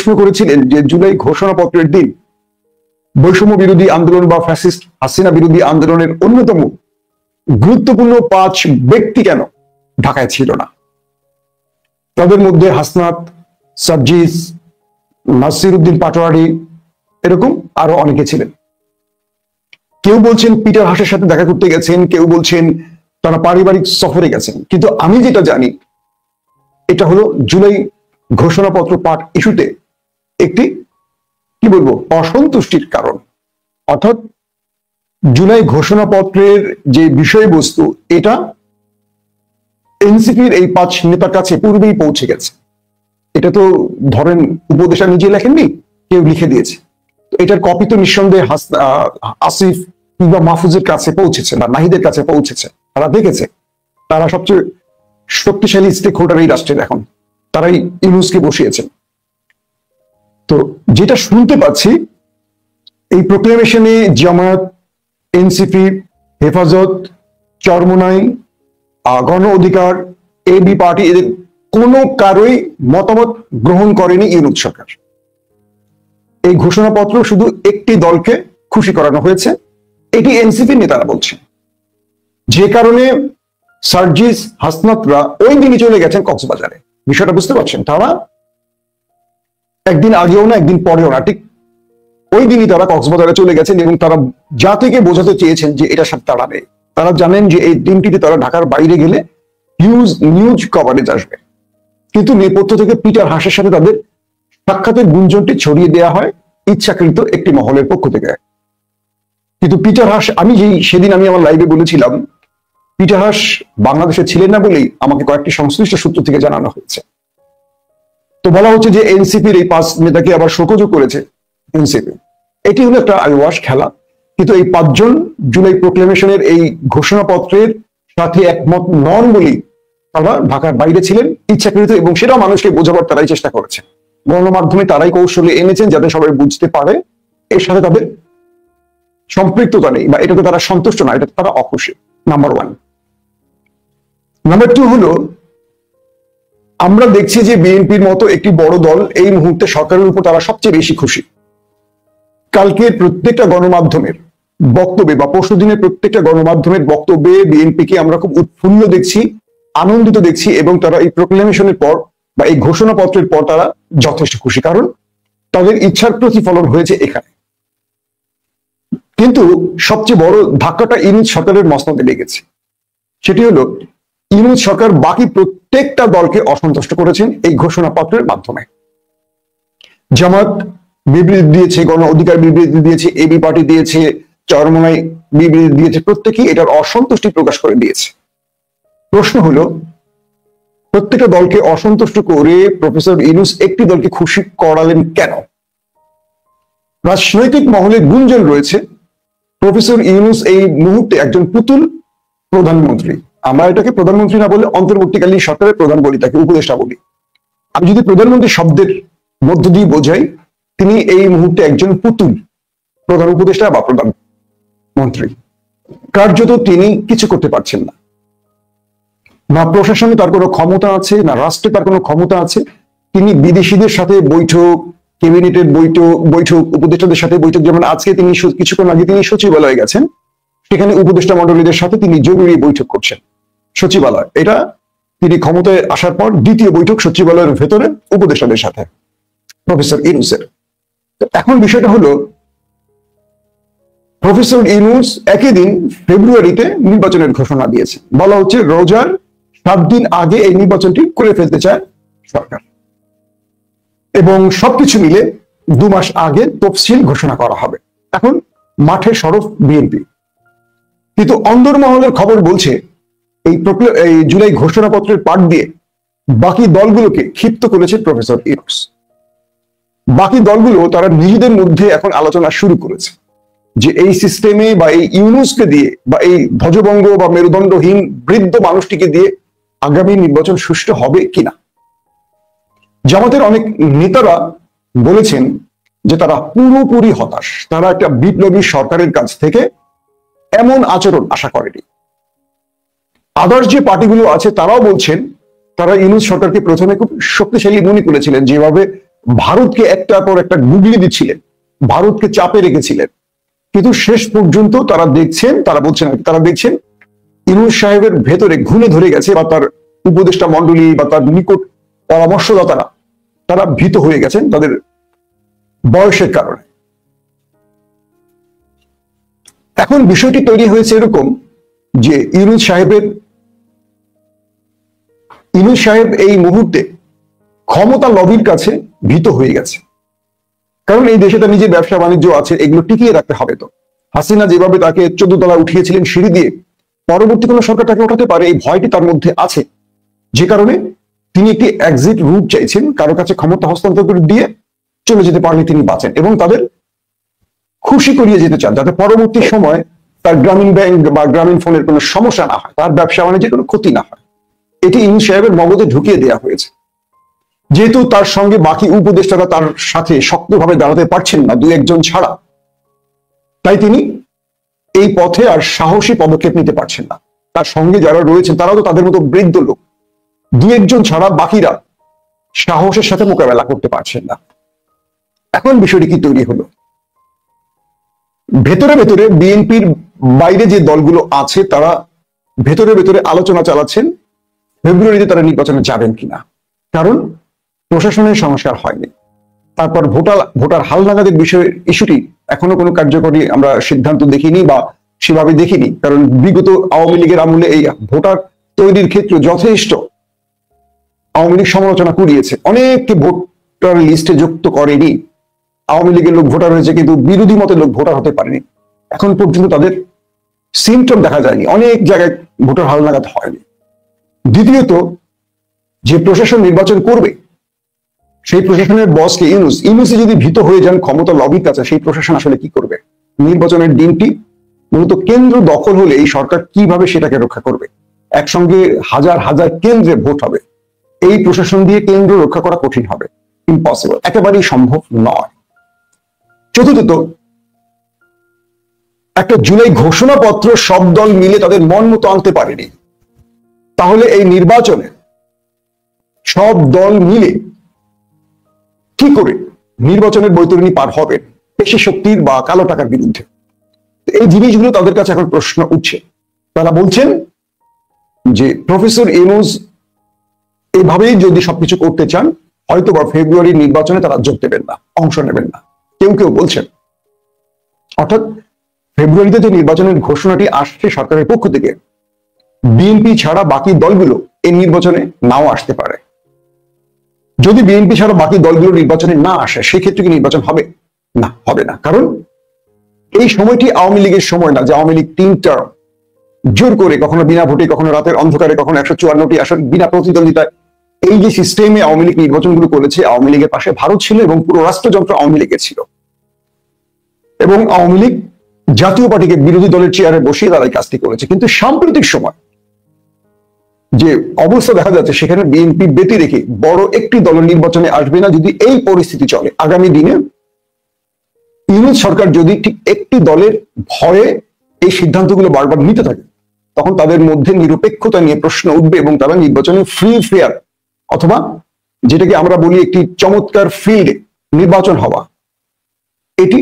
প্রশ্ন করেছিলেন যে জুলাই ঘোষণাপত্রের দিন বৈষম্য বিরোধী আন্দোলন বা ফ্যাসিস্ট হাসিনা বিরোধী আন্দোলনের অন্যতম গুরুত্বপূর্ণ 5 ব্যক্তি কেন ঢাকায় ছিল না? তাদের মধ্যে হাসনাত, সার্জিস, নাসির উদ্দিন পাটোয়ারি, এরকম আরো অনেকে ছিলেন। কেউ বলছেন পিটার হাসের সাথে দেখা করতে গেছেন, কেউ বলছেন তারা পারিবারিক সফরে গেছেন, কিন্তু আমি যেটা জানি এটা হলো জুলাই ঘোষণাপত্র পাঠ ইস্যুতে একটি কি বলবো অসন্তুষ্টির কারণ। অর্থাৎ জুলাই ঘোষণাপত্রের যে বিষয়বস্তু এটা এনসিপির এই 5 নেতার কাছে পূর্বেই পৌঁছে গেছে। এটা তো ধরেন উপদেষ্টা নিজে লেখেননি, কেউ লিখে দিয়েছে। এটার কপি তো নিঃসন্দেহে আসিফ কিংবা মাহফুজের কাছে পৌঁছেছে বা নাহিদের কাছে পৌঁছেছে, তারা দেখেছে। তারা সবচেয়ে শক্তিশালী স্টেক হোল্ডার এই রাষ্ট্রের, এখন তারাই ইউনূসকে বসিয়েছেন। তো যেটা শুনতে পাচ্ছি এই প্রোক্লেমেশনে জামায়াত, এনসিপি, হেফাজত, চরমোনাই, গণ অধিকার, এবি পার্টি, এদের কোনো কারোই মতামত গ্রহণ করেনি ইউনূস সরকার। এই ঘোষণাপত্র শুধু একটি দলকে খুশি করানো হয়েছে, এটি এনসিপি নেতারা বলছেন। যে কারণে সার্জিস, হাসনাতরা ওই দিনই চলে গেছেন কক্সবাজারে। বিষয়টা বুঝতে পারছেন? তারা একদিন আগেও না একদিন পরেও না, ঠিক ওই দিনই তারা কক্সবাজারে চলে গেছেন এবং তারা জাতিকে বোঝাতে চেয়েছেন যে এটা সাথে তারা নেই। তারা জানেন যে এই দিনটিতে তারা ঢাকার বাইরে গেলে নিউজ কভারেজ আসবে, কিন্তু নেপথ্য থেকে পিটার হাসের সাথে তাদের সাক্ষাতের গুঞ্জনটি ছড়িয়ে দেওয়া হয় ইচ্ছাকৃত একটি মহলের পক্ষ থেকে। কিন্তু পিটার হাস, সেদিন আমি আমার লাইভে বলেছিলাম, পিটার হাস বাংলাদেশে ছিলেন না বলেই আমাকে কয়েকটি সংশ্লিষ্ট সূত্র থেকে জানানো হয়েছে। তো বলা হচ্ছে যে এনসিপির এই 5 নেতাকে আবার শোকজও করেছে এনসিপি। এটি হলো একটা আইওয়াশ খেলা। কিন্তু এই 5 জন জুলাই প্রোক্লেমেশনের এই ঘোষণাপত্রের সাথে একমত নন বলেই তারা ঢাকার বাইরে ছিলেন ইচ্ছাকৃত, এবং সেটাও মানুষকে বোঝাবার তারাই চেষ্টা করেছে। গণমাধ্যমে তারাই কৌশলে এনেছেন যাতে সবাই বুঝতে পারে এর সাথে তাদের সম্পৃক্ততা নেই বা এটাতে তারা সন্তুষ্ট না, এটা তারা অখুশি। নাম্বার 1। নাম্বার 2 হলো আমরা দেখছি যে বিএনপির মতো একটি বড় দল এই মুহূর্তে সরকারের উপর তারা সবচেয়ে বেশি খুশি। কালকে প্রত্যেকটা গণমাধ্যমের বক্তব্যে বা পরশুদিনের প্রত্যেকটা গণমাধ্যমের বক্তব্যে বিএনপিকে আমরা খুব উৎফুল্ল দেখছি, আনন্দিত দেখছি, এবং তারা এই প্রোক্লেমেশনের পর বা এই ঘোষণাপত্রের পর তারা যথেষ্ট খুশি, কারণ তাদের ইচ্ছার প্রতিফলন হয়েছে এখানে। কিন্তু সবচেয়ে বড় ধাক্কাটা ইউনূস সরকারের মসনদে লেগেছে। সেটি হলো ইউনূস সরকার বাকি প্রত্যেকটা দলকে অসন্তুষ্ট করেছেন এই ঘোষণাপত্রের মাধ্যমে। জামাত বিবৃতি দিয়েছে, গণ অধিকার বিবৃতি দিয়েছে, এবি পার্টি দিয়েছে, চরমোনাই বিবৃতি দিয়েছে, প্রত্যেকেই এটার অসন্তুষ্টি প্রকাশ করে দিয়েছে। প্রশ্ন হলো প্রত্যেকটা দলকে অসন্তুষ্ট করে প্রফেসর ইউনূস একটি দলকে খুশি করালেন কেন? রাজনৈতিক মহলে গুঞ্জন রয়েছে প্রফেসর ইউনূস এই মুহূর্তে একজন পুতুল প্রধানমন্ত্রী। আমরা এটাকে প্রধানমন্ত্রী না বলে অন্তর্বর্তীকালীন সরকারের প্রধান বলি, তাকে উপদেষ্টা বলি। আমি যদি প্রধানমন্ত্রী শব্দের মধ্য দিয়ে বোঝাই, তিনি এই মুহূর্তে একজন পুতুল প্রধান উপদেষ্টা বা প্রধানমন্ত্রী। কার্যত তিনি কিছু করতে পারছেন না, না প্রশাসনে তার কোনো ক্ষমতা আছে, না রাষ্ট্রে তার কোনো ক্ষমতা আছে। তিনি বিদেশিদের সাথে বৈঠক, ক্যাবিনেটের বৈঠক, উপদেষ্টাদের সাথে বৈঠক, যেমন আজকে তিনি কিছুক্ষণ আগে তিনি সচিবালয়ে গেছেন, সেখানে উপদেষ্টা মন্ডলীদের সাথে তিনি জরুরি বৈঠক করছেন সচিবালয়। এটা তিনি ক্ষমতায় আসার পর দ্বিতীয় বৈঠক সচিবালয়ের ভেতরে উপদেষ্টাদের সাথে প্রফেসর ইউনূসের। এখন বিষয়টা হলো প্রফেসর ইউনূস একই দিন ফেব্রুয়ারিতে নির্বাচনের ঘোষণা দিয়েছে। বলা হচ্ছে রোজার 7 দিন আগে এই নির্বাচনটি করে ফেলতে চায় সরকার, এবং সবকিছু মিলে 2 মাস আগে তফসিল ঘোষণা করা হবে। এখন মাঠে সরব বিএনপি, কিন্তু অন্দরমহলের খবর বলছে এই জুলাই ঘোষণাপত্রের পাঠ দিয়ে বাকি দলগুলোকে ক্ষিপ্ত করেছে প্রফেসর ইউনূস। বাকি দলগুলো তারা নিজেদের মধ্যে এখন আলোচনা শুরু করেছে যে এই সিস্টেমে বা এই ইউনূসকে দিয়ে বা এই ধ্বজভঙ্গ বা মেরুদণ্ডহীন বৃদ্ধ মানুষটিকে দিয়ে আগামী নির্বাচন সুষ্ঠু হবে কিনা। জামাতের অনেক নেতারা বলেছেন যে তারা পুরোপুরি হতাশ, তারা একটা বিপ্লবী সরকারের কাছ থেকে এমন আচরণ আশা করেনি। আদার্স যে পার্টিগুলো আছে তারাও বলছেন তারা ইউনূস সরকারকে প্রথমে খুব শক্তিশালী মনে করেছিলেন, যেভাবে ভারতকে একটার পর একটা গুগলি দিচ্ছিলেন, ভারতকে চাপে রেখেছিলেন, কিন্তু শেষ পর্যন্ত তারা দেখছেন, তারা বলছেন তারা দেখছেন ইউনূস সাহেবের ভেতরে ঘুণে ধরে গেছে, বা তার উপদেষ্টা মন্ডলী বা তার নিকট পরামর্শদাতারা তারা ভীত হয়ে গেছেন তাদের বয়সের কারণে। এখন বিষয়টি তৈরি হয়েছে এরকম যে ইউনূস সাহেব এই মুহূর্তে ক্ষমতা লবির কাছে ভীত হয়ে গেছে, কারণ এই দেশে তার নিজের ব্যবসা বাণিজ্য আছে, এগুলো টিকিয়ে রাখতে হবে। তো হাসিনা যেভাবে তাকে 14 তলা উঠিয়েছিলেন সিঁড়ি দিয়ে, পরবর্তী কোনো সরকার তাকে ওঠাতে পারে, এই ভয়টি তার মধ্যে আছে, যে কারণে তিনি একটি এক্সিট রুট চাইছেন, কারো কাছে ক্ষমতা হস্তান্তর করে দিয়ে চলে যেতে পারলে তিনি বাঁচেন এবং তাদের খুশি করিয়ে যেতে চান, যাতে পরবর্তী সময় তার গ্রামীণ ব্যাংক বা গ্রামীণ ফোনের কোনো সমস্যা না হয়, তার ব্যবসা বাণিজ্যের কোনো ক্ষতি না হয়। এটি ইউনূস সাহেবের মগজে ঢুকিয়ে দেওয়া হয়েছে। যেহেতু তার সঙ্গে বাকি উপদেষ্টারা তার সাথে শক্তভাবে দাঁড়াতে পারছেন না, দু একজন ছাড়া, তাই তিনি এই পথে আর সাহসী পদক্ষেপ নিতে পারছেন না। তার সঙ্গে যারা রয়েছেন তারাও তো তাদের মতো বৃদ্ধ লোক, দু একজন ছাড়া বাকিরা সাহসের সাথে মোকাবেলা করতে পারছেন না। এখন বিষয়টি কি তৈরি হলো, ভেতরে ভেতরে বিএনপির বাইরে যে দলগুলো আছে তারা ভেতরে ভেতরে আলোচনা চালাচ্ছেন ফেব্রুয়ারিতে তারা নির্বাচনে যাবেন কিনা, কারণ প্রশাসনের সংস্কার হয়নি। তারপর ভোটার হালনাগাদের বিষয়ে ইস্যুটি এখনো কোনো কার্যকরী আমরা সিদ্ধান্ত দেখিনি বা সেভাবে দেখিনি, কারণ বিগত আওয়ামী লীগের আমলে এই ভোটার তৈরির ক্ষেত্রে যথেষ্ট আওয়ামী লীগ সমালোচনা কুড়িয়েছে, অনেককে ভোটার লিস্টে যুক্ত করেনি। আওয়ামী লীগের লোক ভোটার হয়েছে কিন্তু বিরোধী মতের লোক ভোটার হতে পারেনি, এখন পর্যন্ত তাদের সিমটম দেখা যায়নি, অনেক জায়গায় ভোটার হালনাগাদ হয়নি। দ্বিতীয়ত, যে প্রশাসন নির্বাচন করবে সেই প্রশাসনের বসকে ইউনূসই যদি ভীত হয়ে যান ক্ষমতা লবির কাছে, সেই প্রশাসন আসলে কি করবে? নির্বাচনের দিনটি মূলত কেন্দ্র দখল হলে এই সরকার কিভাবে সেটাকে রক্ষা করবে? একসঙ্গে হাজার হাজার কেন্দ্রে ভোট হবে, এই প্রশাসন দিয়ে কেন্দ্র রক্ষা করা কঠিন হবে, ইম্পসিবল, একেবারেই সম্ভব নয়। চতুর্থত, একটা জুলাই ঘোষণাপত্র সব দল মিলে তাদের মন মতো আনতে পারেনি, তাহলে এই নির্বাচনে সব দল মিলে কি করে নির্বাচনের বৈতরণী পার হবেন পেশি শক্তির বা কালো টাকার বিরুদ্ধে? এই জিনিসগুলো তাদের কাছে এখন প্রশ্ন উঠছে। তারা বলছেন যে প্রফেসর ইউনূস এভাবেই যদি সবকিছু করতে চান, হয়তো বা ফেব্রুয়ারির নির্বাচনে তারা যোগ দেবেন না, অংশ নেবেন না, কেউ কেউ বলছেন। অর্থাৎ ফেব্রুয়ারিতে যে নির্বাচনের ঘোষণাটি আসছে সরকারের পক্ষ থেকে, বিএনপি ছাড়া বাকি দলগুলো এই নির্বাচনে নাও আসতে পারে। যদি বিএনপি ছাড়া বাকি দলগুলো নির্বাচনে না আসে, সেক্ষেত্রে কি নির্বাচন হবে? না, হবে না, কারণ এই সময়টি আওয়ামী লীগের সময় না যে আওয়ামী লীগ 3 টার্ম জোর করে, কখনো বিনা ভোটে, কখনো রাতের অন্ধকারে, কখনো 154টি আসন বিনা প্রতিদ্বন্দ্বিতায়, এই যে সিস্টেমে আওয়ামী লীগ নির্বাচনগুলো করেছে, আওয়ামী লীগের পাশে ভারত ছিল এবং পুরো রাষ্ট্রযন্ত্র আওয়ামী লীগের ছিল, এবং আওয়ামী লীগ জাতীয় পার্টিকে বিরোধী দলের চেয়ারে বসিয়ে তারা এই কাজটি করেছে। কিন্তু সাম্প্রতিক সময় যে অবস্থা দেখা যাচ্ছে, সেখানে বিএনপি ব্যতি রেখে বড় একটি দল নির্বাচনে আসবে না। যদি এই পরিস্থিতি চলে আগামী দিনে, ইউনূস সরকার যদি ঠিক একটি দলের ভয়ে এই সিদ্ধান্তগুলো বারবার নিতে থাকে, তখন তাদের মধ্যে নিরপেক্ষতা নিয়ে প্রশ্ন উঠবে এবং তারা নির্বাচনে ফ্রি ফেয়ার, অথবা যেটাকে আমরা বলি একটি চমৎকার ফিল্ডে নির্বাচন হওয়া, এটি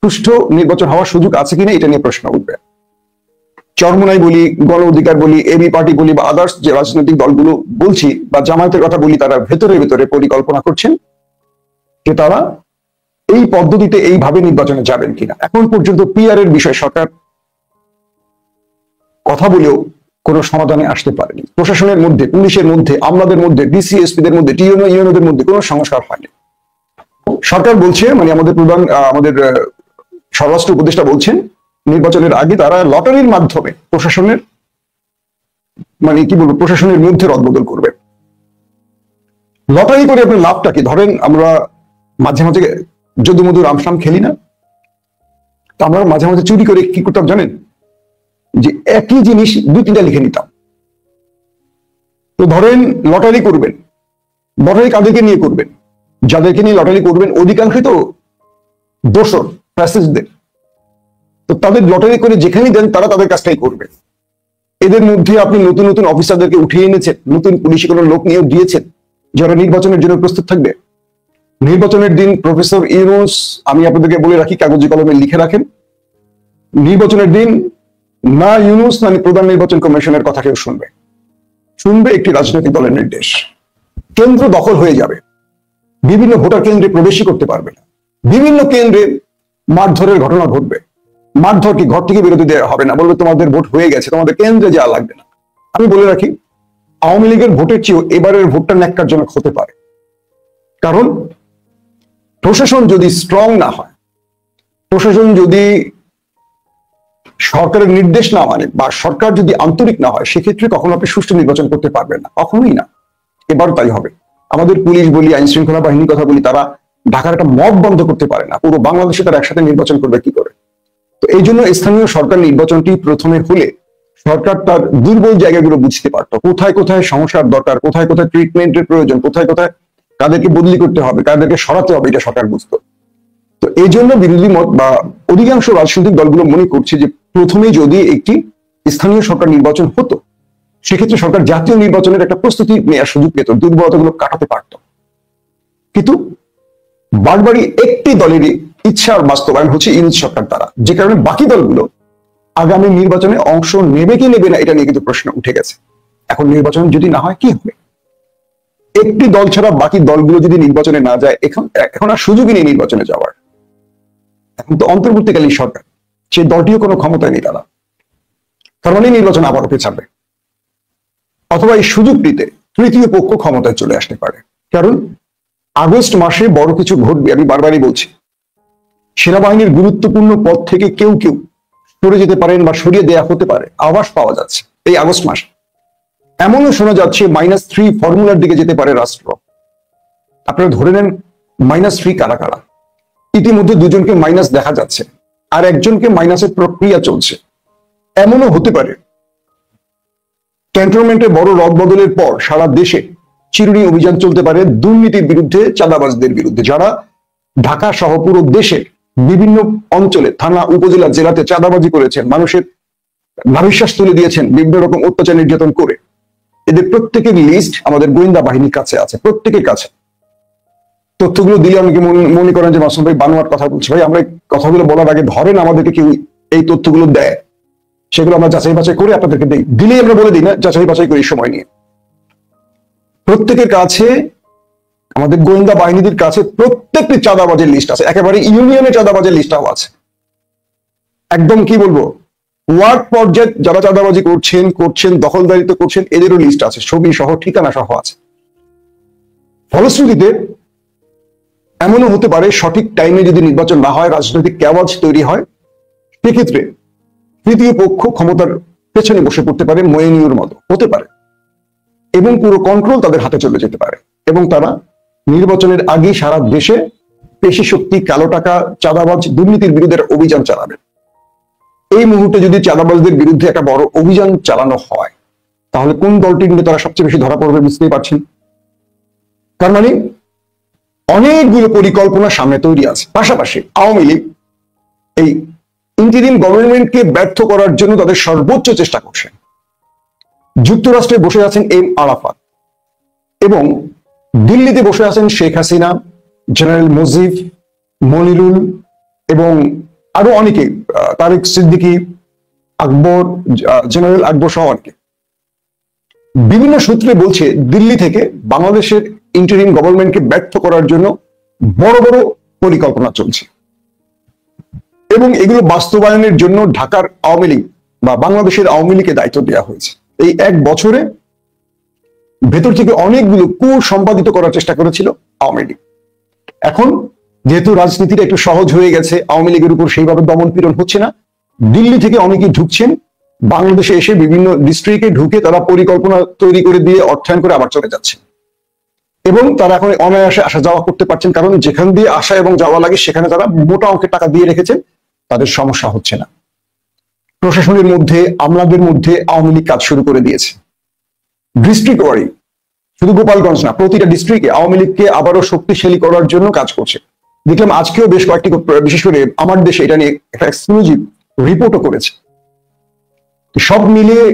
সুষ্ঠু নির্বাচন হওয়ার সুযোগ আছে কিনা এটা নিয়ে প্রশ্ন উঠবে। চরমোনাই বলি, গণ অধিকার বলি, এবি পার্টি বলি, বা আদার্স যে রাজনৈতিক দলগুলো বলছি, বা জামায়াতের কথা বলি, তারা ভেতরে ভেতরে পরিকল্পনা করছেন যে তারা এই পদ্ধতিতে এইভাবে নির্বাচনে যাবেন কিনা। এখন পর্যন্ত পিআর এর বিষয়ে সরকার কথা বলেও কোনো সমাধানে আসতে পারেনি। প্রশাসনের মধ্যে, পুলিশের মধ্যে, আমলাদের মধ্যে, ডিসিএসপিদের মধ্যে, টিএনও ইউএনওদের মধ্যে কোনো সংস্কার হয়নি। সরকার বলছে, মানে আমাদের স্বরাষ্ট্র উপদেষ্টা বলছেন, নির্বাচনের আগে তারা লটারির মাধ্যমে প্রশাসনের, মানে কি বলবো, প্রশাসনের মধ্যে রদবদল করবে। লটারি করে আপনার লাভটা কি? ধরেন আমরা মাঝে মাঝে যদুমধু রামসাম খেলি না, তো আমরা মাঝে মাঝে চুরি করে কি করতাম জানেন? যে একই জিনিস 2-3টা লিখে নিতাম। তো ধরেন লটারি করবেন, লটারি কাদেরকে নিয়ে করবেন? যাদেরকে নিয়ে লটারি করবেন অধিকাংশই তো দোষর প্যাসেজদের, তো তাদের লটারি করে যেখানেই দেন তারা তাদের কাজটাই করবে। এদের মধ্যে আপনি নতুন নতুন অফিসারদেরকে উঠিয়ে এনেছেন, নতুন পুলিশি কোনো লোক নিয়োগ দিয়েছেন যারা নির্বাচনের জন্য প্রস্তুত থাকবে। নির্বাচনের দিন প্রফেসর ইউনূস, আমি আপনাদেরকে বলে রাখি, কাগজে কলমে লিখে রাখেন, নির্বাচনের দিন না ইউনূস না প্রধান নির্বাচন কমিশনের কথা কেউ শুনবে একটি রাজনৈতিক দলের নির্দেশ। কেন্দ্র দখল হয়ে যাবে, বিভিন্ন ভোটার কেন্দ্রে প্রবেশই করতে পারবে না, বিভিন্ন কেন্দ্রে মারধরের ঘটনা ঘটবে। মারধর কি, ঘর থেকে বিরতি দেওয়া হবে না, বলবে তোমাদের ভোট হয়ে গেছে, তোমাদের কেন্দ্রে যাওয়া লাগবে না। আমি বলে রাখি, আওয়ামী লীগের ভোটের চেয়েও এবারের ভোটটা ন্যাক্কারজনক হতে পারে। কারণ প্রশাসন যদি স্ট্রং না হয়, প্রশাসন যদি সরকারের নির্দেশ না মানে, বা সরকার যদি আন্তরিক না হয়, সেক্ষেত্রে কখনো আপনি সুষ্ঠু নির্বাচন করতে পারবেন না, কখনোই না। এবারও তাই হবে। আমাদের পুলিশ বলি, আইন শৃঙ্খলা বাহিনীর কথা বলি, তারা ঢাকার একটা মব বন্ধ করতে পারে না। পুরো বাংলাদেশে তারা একসাথে নির্বাচন করবে কি করে? তো এই জন্য স্থানীয় সরকার নির্বাচনটি প্রথমে হলে সরকার তার দুর্বল জায়গাগুলো বুঝতে পারতো, কোথায় কোথায় সমস্যার দরকার, কোথায় কোথায় ট্রিটমেন্টের প্রয়োজন, কোথায় কোথায় কাদেরকে বদলি করতে হবে, কাদেরকে সরাতে হবে, এটা সরকার বুঝতো। তো এই জন্য বিরোধী মত বা অধিকাংশ রাজনৈতিক দলগুলো মনে করছে যে প্রথমে যদি একটি স্থানীয় সরকার নির্বাচন হতো, সেক্ষেত্রে সরকার জাতীয় নির্বাচনের একটা প্রস্তুতি নেওয়ার সুযোগ পেত, দুর্বলতাগুলো কাটাতে পারত। কিন্তু বারবারই একটি দলেরই ইচ্ছার বাস্তবায়ন হচ্ছে ইউনূস সরকার দ্বারা, যে কারণে বাকি দলগুলো আগামী নির্বাচনে অংশ নেবে কি নেবে না এটা নিয়ে কিন্তু প্রশ্ন উঠে গেছে। এখন নির্বাচন যদি না হয় কি হবে? একটি দল ছাড়া বাকি দলগুলো যদি নির্বাচনে না যায়, এখন আর সুযোগই নেই নির্বাচনে যাওয়ার। এখন তো অন্তর্বর্তীকালীন সরকার, সেই দলটিও কোনো ক্ষমতায় নেই তারা, তার মানে নির্বাচন আবার ওকে ছাড়বে, অথবা এই সুযোগটিতে তৃতীয় পক্ষ ক্ষমতায় চলে আসতে পারে। কারণ আগস্ট মাসে বড় কিছু ঘটবে, আমি বারবারই বলছি। সেনাবাহিনীর গুরুত্বপূর্ণ পদ থেকে কেউ কেউ সরে যেতে পারেন বা সরিয়ে দেয়া হতে পারে, আভাস পাওয়া যাচ্ছে এই আগস্ট মাসে। এমনও শোনা যাচ্ছে -3 ফর্মুলার দিকে যেতে পারে রাষ্ট্র। আপনারা ধরে নেন -3 কারা কারা। ইতিমধ্যে দুজনকে মাইনাস দেখা যাচ্ছে, আর একজনকে মাইনাসের প্রক্রিয়া চলছে। এমনও হতে পারে ক্যান্টনমেন্টে বড় রদবদলের পর সারা দেশে চিরুনি অভিযান চলতে পারে দুর্নীতির বিরুদ্ধে, চাঁদাবাজদের বিরুদ্ধে, যারা ঢাকা সহ পুরো দেশে বিভিন্ন অঞ্চলে, থানা, উপজেলা, জেলাতে চাঁদাবাজি করেছেন, মানুষের নাভিশ্বাস তুলে দিয়েছেন বিভিন্ন রকম অত্যাচার নির্যাতন করে। এদের প্রত্যেকের লিস্ট আমাদের গোয়েন্দা বাহিনীর কাছে আছে, প্রত্যেকের কাছে। তথ্যগুলো দিলে অনেকে মনে করেন যে মাসুম ভাই বানোয়াট কথা বলছে। ভাই, আমরা কথাগুলো বলার আগে ধরেন আমাদেরকে কেউ এই তথ্যগুলো দেয়, সেগুলো আমরা যাচাই বাছাই করে আপনাদেরকে দিই, দিলেই আমরা বলে দিই না, যাচাই বাছাই করি সময় নিয়ে। প্রত্যেকের কাছে, আমাদের গোয়েন্দা বাহিনীদের কাছে প্রত্যেকটি চাঁদাবাজের লিস্ট আছে, একেবারে ইউনিয়নের চাঁদাবাজের লিস্টটাও আছে। একদম কি বলবো, ওয়ার্ড পর্যায়ে যারা চাঁদাবাজি করছেন, দখলদারিত্ব করছেন, এদেরও লিস্ট আছে, ছবি সহ, ঠিকানা সহ আছে। ফলশ্রুতিতে এমনও হতে পারে সঠিক টাইমে যদি নির্বাচন না হয়, রাজনৈতিক ক্যাওয়াজ তৈরি হয়, সেক্ষেত্রে তৃতীয় পক্ষ ক্ষমতার পেছনে বসে পড়তে পারে, ময়েনিউর মতো হতে পারে, এবং পুরো কন্ট্রোল তাদের হাতে চলে যেতে পারে, এবং তারা নির্বাচনের আগে সারা দেশে পেশি শক্তি, কালো টাকা, চাঁদাবাজ, দুর্নীতির বিরুদ্ধে অভিযান চালাবে। এই মুহূর্তে যদি চাঁদাবাজদের বিরুদ্ধে একটা বড় অভিযান চালানো হয়, তাহলে কোন দলটি কিন্তু তারা সবচেয়ে বেশি ধরা পড়বে বুঝতেই পারছেন। তার মানে অনেকগুলো পরিকল্পনা সামনে তৈরি আছে। পাশাপাশি আওয়ামী লীগ এই ইন্টারিম গভর্নমেন্টকে ব্যর্থ করার জন্য তাদের সর্বোচ্চ চেষ্টা করছে। যুক্তরাষ্ট্রে বসে আছেন এম আরাফাত, এবং দিল্লিতে বসে আছেন শেখ হাসিনা, জেনারেল মুজিব, মনিরুল, এবং আরো অনেকে, তারেক সিদ্দিকী, আকবর, জেনারেল আকবর সহ অনেকে। বিভিন্ন সূত্রে বলছে দিল্লি থেকে বাংলাদেশের ইন্টারিম গভর্নমেন্টকে ব্যর্থ করার জন্য বড় বড় পরিকল্পনা চলছে, এবং এগুলো বাস্তবায়নের জন্য ঢাকার আওয়ামী লীগ বা বাংলাদেশের আওয়ামী লীগকে দায়িত্ব দেওয়া হয়েছে। এই 1 বছরে ভেতর থেকে অনেকগুলো সম্পাদিত করার চেষ্টা করেছিল আওয়ামী লীগ। এখন যেহেতু রাজনীতিটা একটু সহজ হয়ে গেছে, আওয়ামী লীগের উপর সেইভাবে দমন পীড়ন হচ্ছে না, দিল্লি থেকে অনেকেই ঢুকছেন বাংলাদেশে, এসে বিভিন্ন ডিস্ট্রিক্টে ঢুকে তারা পরিকল্পনা তৈরি করে দিয়ে অর্থায়ন করে আবার চলে যাচ্ছে, এবং তারা এখন অনায়াসে আসা যাওয়া করতে পারছেন, কারণ যেখান দিয়ে আসা এবং যাওয়া লাগে সেখানে তারা মোটা অঙ্কের টাকা দিয়ে রেখেছেন, তাদের সমস্যা হচ্ছে না। প্রশাসনের মধ্যে, আমলাদের মধ্যে আওয়ামী লীগ কাজ শুরু করে দিয়েছে। ডিস্ট্রিক্ট ওয়ারি, শুধু গোপালগঞ্জ না, প্রতিটা ডিস্ট্রিক্টে আওয়ামী লীগকে আবারও শক্তিশালী করার জন্য কাজ করছে। দেখলাম আজকেও বেশ কয়েকটি, বিশেষ করে আমার দেশে এটা নিয়ে একটা এক্সক্লুসিভ রিপোর্টও করেছে। সব মিলিয়ে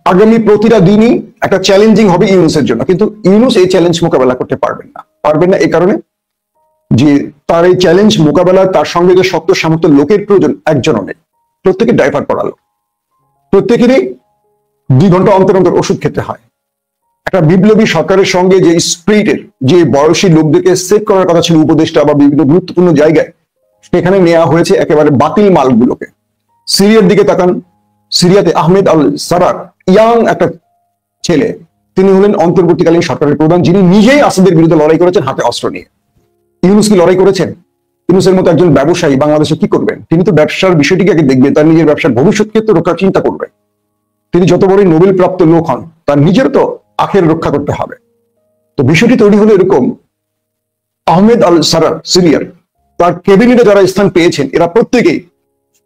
আগামী প্রতিটা দিনই একটা চ্যালেঞ্জিং হবে ইউনূসের জন্য, কিন্তু ইউনূস এই চ্যালেঞ্জ মোকাবেলা করতে পারবেন না। পারবেন না, এই কারণে যে তার এই চ্যালেঞ্জ মোকাবেলায় তার সঙ্গে যে শক্ত সামর্থ্য লোকের প্রয়োজন একজনও নেই। প্রত্যেকে ডাইভার্ট করালো, প্রত্যেকেরই 2 ঘন্টা অন্তর অন্তর ওষুধ খেতে হয়। একটা বিপ্লবী সরকারের সঙ্গে যে স্পিরিটের, যে বয়সী লোকদেরকে সেভ করার কথা ছিল উপদেষ্টা বা বিভিন্ন গুরুত্বপূর্ণ জায়গায়, সেখানে নেওয়া হয়েছে একেবারে বাতিল মালগুলোকে। সিরিয়ার দিকে তাকান, সিরিয়াতে আহমেদ আল সারার, ইয়াং একটা ছেলে, তিনি হলেন অন্তর্বর্তীকালীন সরকারের প্রধান, যিনি নিজেই আসাদের বিরুদ্ধে লড়াই করেছেন হাতে অস্ত্র নিয়ে। ইউনূস কি লড়াই করেছেন? ইউনূসের মতো একজন ব্যবসায়ী বাংলাদেশে কি করবেন? তিনি তো ব্যবসার বিষয়টিকে আগে দেখবেন, তার নিজের ব্যবসার ভবিষ্যৎকে তো রক্ষার চিন্তা করবেন। তিনি যত বড়ই নোবেল প্রাপ্ত লোক হন, তার নিজের তো আখের রক্ষা করতে হবে। তো বিষয়টি তৈরি হলো এরকম, আহমেদ আল সারার সিরিয়ার, তার ক্যাবিনেটে যারা স্থান পেয়েছেন এরা প্রত্যেকেই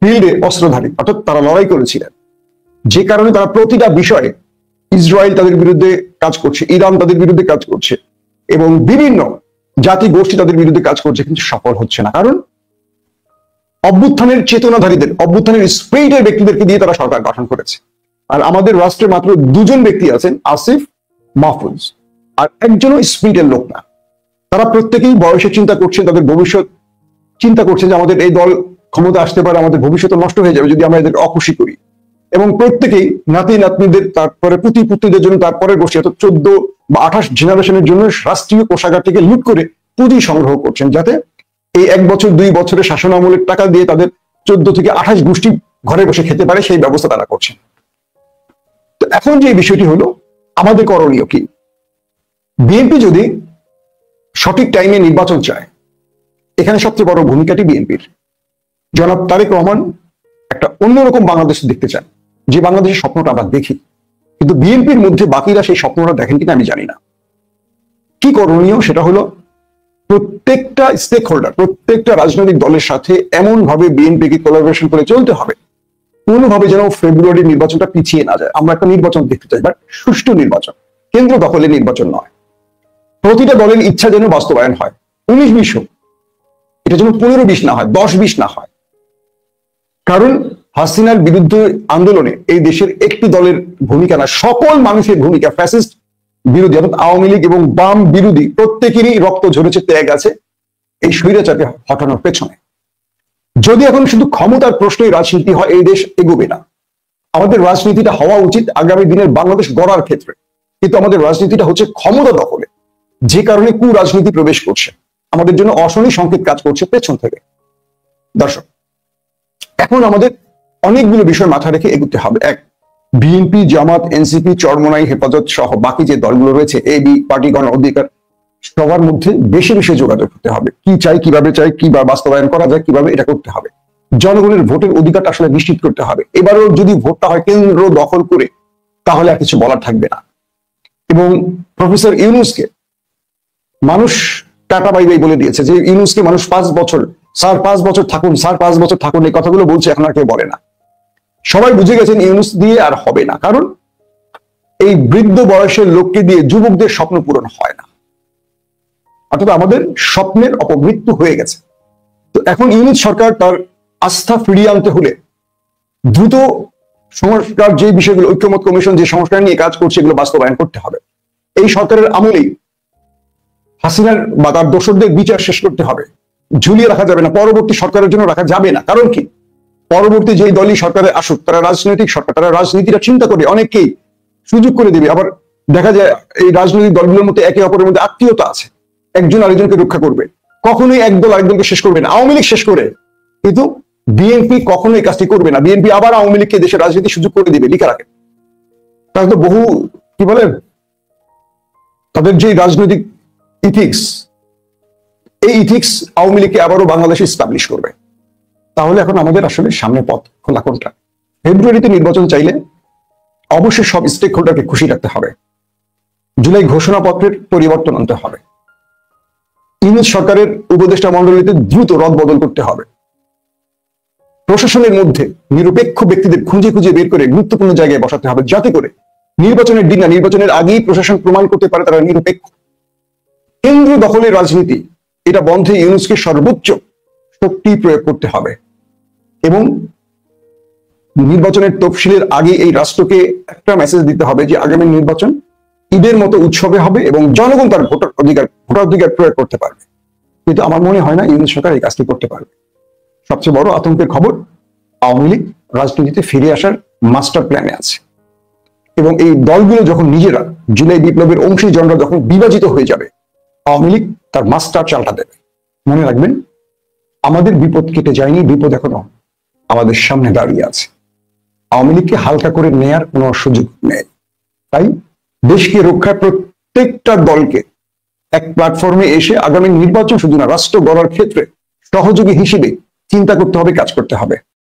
ফিল্ডে অস্ত্রধারী, অর্থাৎ তারা লড়াই করেছিলেন। যে কারণে তারা প্রতিটা বিষয়ে, ইসরায়েল তাদের বিরুদ্ধে কাজ করছে, ইরান তাদের বিরুদ্ধে কাজ করছে এবং বিভিন্ন জাতি গোষ্ঠী তাদের বিরুদ্ধে কাজ করছে, কিন্তু সফল হচ্ছে না। কারণ অভ্যুত্থানের চেতনাধারীদের, অভ্যুত্থানের স্পিরিটের ব্যক্তিদেরকে দিয়ে তারা সরকার গঠন করেছে। আর আমাদের রাষ্ট্রে মাত্র 2 জন ব্যক্তি আছেন, আসিফ, মাহফুজ, আর একজনও স্পিরিটের লোক না। তারা প্রত্যেকেই বয়সে চিন্তা করছেন, তাদের ভবিষ্যৎ চিন্তা করছেন যে আমাদের এই দল ক্ষমতা আসতে পারে, আমাদের ভবিষ্যৎ নষ্ট হয়ে যাবে যদি আমরা এদেরকে অখুশি করি। এবং প্রত্যেকেই নাতি নাতনিদের, তারপরে পুঁতি পুত্রীদের জন্য, তারপরে গোষ্ঠী, অর্থাৎ 14 বা 28 জেনারেশনের জন্য রাষ্ট্রীয় কোষাগার থেকে লুট করে পুঁজি সংগ্রহ করছেন, যাতে এই 1 বছর 2 বছরের শাসন আমলের টাকা দিয়ে তাদের 14 থেকে 28 গোষ্ঠী ঘরে বসে খেতে পারে, সেই ব্যবস্থা তারা করছেন। তো এখন যে বিষয়টি হলো, আমাদের করণীয় কি? বিএনপি যদি সঠিক টাইমে নির্বাচন চায়, এখানে সবচেয়ে বড় ভূমিকাটি বিএনপির। জনাব তারেক রহমান একটা অন্যরকম বাংলাদেশ দেখতে চান, যে বাংলাদেশের স্বপ্নটা আমরা দেখি, কিন্তু বিএনপির মধ্যে বাকিরা সেই স্বপ্নটা দেখেন কিনা আমি জানি না। কি করণীয়? সেটা হলো প্রত্যেকটা স্টেক হোল্ডার, প্রত্যেকটা রাজনৈতিক দলের সাথে এমন ভাবে বিএনপিকে কোলাবোরেশন করে চলতে হবে, কোনোভাবে যেন ফেব্রুয়ারির নির্বাচনটা পিছিয়ে না যায়। আমরা একটা নির্বাচন দেখতে চাই, বাট সুষ্ঠু নির্বাচন, কেন্দ্র দখলের নির্বাচন নয়। প্রতিটা দলের ইচ্ছা যেন বাস্তবায়ন হয়। 19-20 হোক, এটা যেন 15-20 না হয়, 10-20 না হয়। কারণ হাসিনার বিরুদ্ধে আন্দোলনে এই দেশের একটি দলের ভূমিকা না, সকল মানুষের ভূমিকা। ফ্যাসিস্ট বিরোধী, অর্থাৎ আওয়ামী লীগ এবং বাম বিরোধী প্রত্যেকেরই রক্ত ঝরেছে, ত্যাগ আছে এই স্বৈরাচারকে হটানোর পেছনে। যদি এখন শুধু ক্ষমতার প্রশ্নেই রাজনীতি হয়, এই দেশ এগোবে না। আমাদের রাজনীতিটা হওয়া উচিত আগামী দিনের বাংলাদেশ গড়ার ক্ষেত্রে, কিন্তু আমাদের রাজনীতিটা হচ্ছে ক্ষমতা দখলে, যে কারণে কুরাজনীতি প্রবেশ করছে, আমাদের জন্য অশনি সংকেত কাজ করছে পেছন থেকে। দর্শক, এখন আমাদের অনেকগুলো বিষয় মাথায় রেখে এগোতে হবে। 1, বিএনপি, জামাত, এনসিপি, চরমোনাই, হেফাজত সহ বাকি যে দলগুলো রয়েছে, এবি পার্টি, গণ অধিকার, সবার মধ্যে বেশি বেশি যোগাযোগ করতে হবে। কি চাই, কিভাবে চাই, কিভাবে বাস্তবায়ন করা যায়, কিভাবে এটা করতে হবে। জনগণের ভোটের অধিকারটা আসলে নিশ্চিত করতে হবে। এবারও যদি ভোটটা হয় কেন্দ্র দখল করে, তাহলে আর কিছু বলার থাকবে না। এবং প্রফেসর ইউনূসকে মানুষ টাটা বাই বাই বলে দিয়েছে, যে ইউনূসকে মানুষ 5 বছর, স্যার 5 বছর থাকুন, স্যার 5 বছর থাকুন, এই কথাগুলো বলছে, এখন আর কেউ বলে না। সবাই বুঝে গেছেন ইউনূস দিয়ে আর হবে না, কারণ এই বৃদ্ধ বয়সের লোককে দিয়ে যুবকদের স্বপ্ন পূরণ হয় না, অর্থাৎ আমাদের স্বপ্নের অপমৃত্যু হয়ে গেছে। তো এখন ইউনূস সরকার তার আস্থা ফিরিয়ে আনতে হলে দ্রুত সংস্কার, যে বিষয়গুলো, ঐক্যমত কমিশন যে সংস্কার নিয়ে কাজ করছে, এগুলো বাস্তবায়ন করতে হবে। এই সরকারের আমলেই হাসিনার বা তার দোসরদের বিচার শেষ করতে হবে, ঝুলিয়ে রাখা যাবে না, পরবর্তী সরকারের জন্য রাখা যাবে না। কারণ কি, পরবর্তী যেই দলই সরকারে আসুক, তারা রাজনৈতিক সরকার, তারা রাজনীতিটা চিন্তা করে অনেককেই সুযোগ করে দিবে। আবার দেখা যায় এই রাজনৈতিক দলগুলোর মধ্যে একে অপরের মধ্যে আত্মীয়তা আছে, একজন আরেকজনকে রক্ষা করবে। কখনোই একদল আরেকদলকে শেষ করবে না। আওয়ামী লীগ শেষ করে, কিন্তু বিএনপি কখনোই কাজটি করবে না। বিএনপি আবার আওয়ামী লীগকে দেশের রাজনীতি সুযোগ করে দিবে, লিখে রাখে। তারা তো বহু, কি বলে, তাদের যে রাজনৈতিক ইথিক্স, এই ইথিক্স আওয়ামী লীগকে আবারও বাংলাদেশে এস্টাবলিশ করবে। তাহলে এখন আমাদের আসলে সামনে পথ খোলা কোনটা? ফেব্রুয়ারিতে নির্বাচন চাইলে অবশ্যই সব স্টেক হোল্ডারকে খুশি রাখতে হবে। জুলাই ঘোষণাপত্রের পরিবর্তন আনতে হবে। ইউনূস সরকারের উপদেষ্টা মন্ডলীতে দ্রুত রদবদল করতে হবে। প্রশাসনের মধ্যে নিরপেক্ষ ব্যক্তিদের খুঁজে খুঁজে বের করে গুরুত্বপূর্ণ জায়গায় বসাতে হবে, যাতে করে নির্বাচনের দিন না, নির্বাচনের আগেই প্রশাসন প্রমাণ করতে পারে তারা নিরপেক্ষ। কেন্দ্র দখলের রাজনীতি, এটা বন্ধে ইউনূসকে সর্বোচ্চ শক্তি প্রয়োগ করতে হবে এবং নির্বাচনের তফসিলের আগে এই রাষ্ট্রকে একটা মেসেজ দিতে হবে যে আগামী নির্বাচন ঈদের মতো উৎসবে হবে এবং জনগণ তার ভোটাধিকার প্রয়োগ করতে পারবে। কিন্তু আমার মনে হয় না ইউনূস সরকার এই কাজটি করতে পারবে। সবচেয়ে বড় আতঙ্কের খবর, আওয়ামী লীগ রাজনীতিতে ফিরে আসার মাস্টার প্ল্যানে আছে এবং এই দলগুলো যখন নিজেরা জুলাই বিপ্লবের অংশীজনরা যখন বিভাজিত হয়ে যাবে, আওয়ামী লীগ তার মাস্টার চালটা দেবে। মনে রাখবেন, আমাদের বিপদ কেটে যায়নি, বিপদ এখনো আমাদের সামনে দাঁড়িয়ে আছে। আওয়ামী লীগকে হালকা করে নেয়ার কোনো সুযোগ নেই। তাই দেশকে রক্ষায় প্রত্যেকটা দলকে এক প্ল্যাটফর্মে এসে আগামী নির্বাচন শুধু না, রাষ্ট্র গড়ার ক্ষেত্রে সহযোগী হিসেবে চিন্তা করতে হবে, কাজ করতে হবে।